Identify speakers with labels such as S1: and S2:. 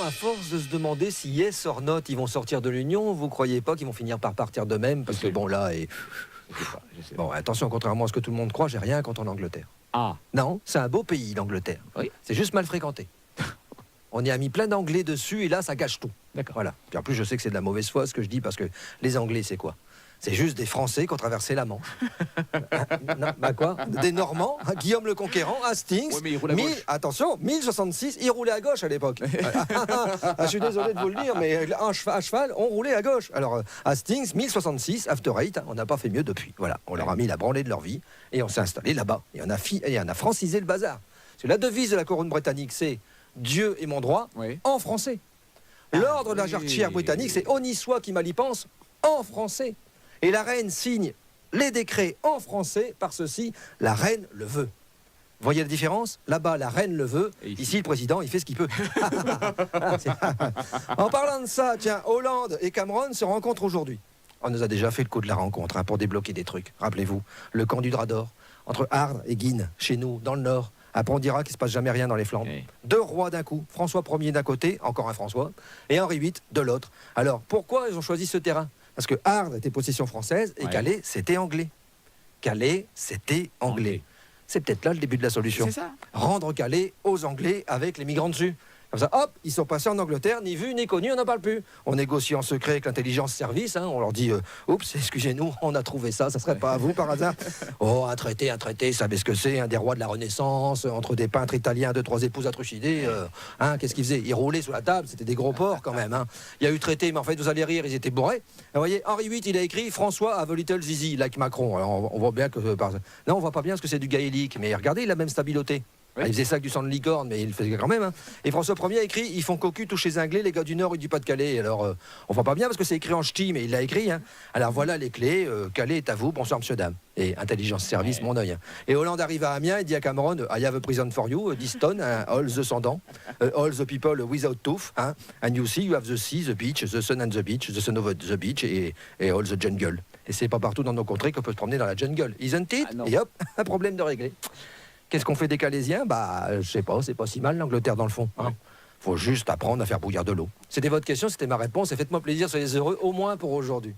S1: à force de se demander si yes or not ils vont sortir de l'Union, vous croyez pas qu'ils vont finir par partir d'eux-mêmes? Parce que bon là, bon attention, contrairement à ce que tout le monde croit, j'ai rien contre l'Angleterre.
S2: Ah.
S1: Non, c'est un beau pays l'Angleterre.
S2: Oui.
S1: C'est juste mal fréquenté. On y a mis plein d'anglais dessus et là ça gâche tout.
S2: D'accord.
S1: Voilà. Puis en plus je sais que c'est de la mauvaise foi ce que je dis parce que les Anglais c'est quoi? C'est juste des Français qui ont traversé la Manche. Non, bah quoi? Des Normands, hein, Guillaume le Conquérant, Hastings.
S2: Ouais, mais il roule à gauche.
S1: Attention, 1066, ils roulaient à gauche à l'époque. Je suis désolé de vous le dire, mais à cheval, on roulait à gauche. Alors, Hastings, 1066, after 8, hein, on n'a pas fait mieux depuis. Voilà, on leur a mis la branlée de leur vie et on s'est installé là-bas. Et on a francisé le bazar. Parce que la devise de la couronne britannique, c'est Dieu est mon droit,
S2: Oui.
S1: en français. L'ordre de la jarretière britannique, c'est honni soit qui mal y pense, en français. Et la reine signe les décrets en français, par ceci, la reine le veut. Voyez la différence? Là-bas, la reine le veut.
S2: Et
S1: ici, le président, il fait ce qu'il peut. En parlant de ça, tiens, Hollande et Cameron se rencontrent aujourd'hui. On nous a déjà fait le coup de la rencontre hein, pour débloquer des trucs. Rappelez-vous, le camp du drap d'or, entre Ardres et Guînes, chez nous, dans le Nord. Après, on dira qu'il ne se passe jamais rien dans les Flandres.
S2: Oui.
S1: Deux rois d'un coup, François Ier d'un côté, encore un François, et Henri VIII de l'autre. Alors, pourquoi ils ont choisi ce terrain? Parce que Ardres était possession française et
S2: Ouais.
S1: Calais, c'était anglais. Calais, c'était anglais. C'est peut-être là le début de la solution.
S2: C'est ça.
S1: Rendre Calais aux Anglais avec les migrants dessus. Comme ça, hop, ils sont passés en Angleterre, ni vu, ni connu, on n'en parle plus. On négocie en secret avec l'intelligence service, hein, on leur dit, oups, excusez-nous, on a trouvé ça serait pas à vous par hasard? Oh, un traité, vous savez ce que c'est, un des rois de la Renaissance, entre des peintres italiens, 2-3 épouses à trucider, hein, qu'est-ce qu'ils faisaient? Ils roulaient sous la table, c'était des gros porcs quand même. Hein. Il y a eu traité, mais en fait, vous allez rire, ils étaient bourrés. Vous voyez, Henri VIII, il a écrit François have a little zizi, like Macron. Alors, on voit bien que... Non, on voit pas bien ce que c'est du gaélique, mais regardez, il a même stabiloté.
S2: Oui.
S1: Il faisait ça avec du sang de licorne, mais il le faisait quand même. Hein. Et François Ier a écrit ils font cocu tous les Anglais, les gars du Nord et du Pas-de-Calais. Alors, on voit pas bien parce que c'est écrit en ch'ti, mais il l'a écrit. Hein. Alors voilà les clés. Calais est à vous. Bonsoir, monsieur, dame. Et intelligence service, mon œil. Hein. Et Hollande arrive à Amiens et dit à Cameron I have a prison for you, this town, all the sans dents, all the people without tooth. Hein. And you see, you have the sea, the beach, the sun and the beach, the sun of the beach et all the jungle. Et c'est pas partout dans nos contrées qu'on peut se promener dans la jungle. Isn't it?
S2: Ah, non.
S1: Et hop, un problème de réglé. Qu'est-ce qu'on fait des Calaisiens? Bah, je sais pas, c'est pas si mal l'Angleterre dans le fond. Hein. Faut juste apprendre à faire bouillir de l'eau. C'était votre question, c'était ma réponse, et faites-moi plaisir, soyez heureux, au moins pour aujourd'hui.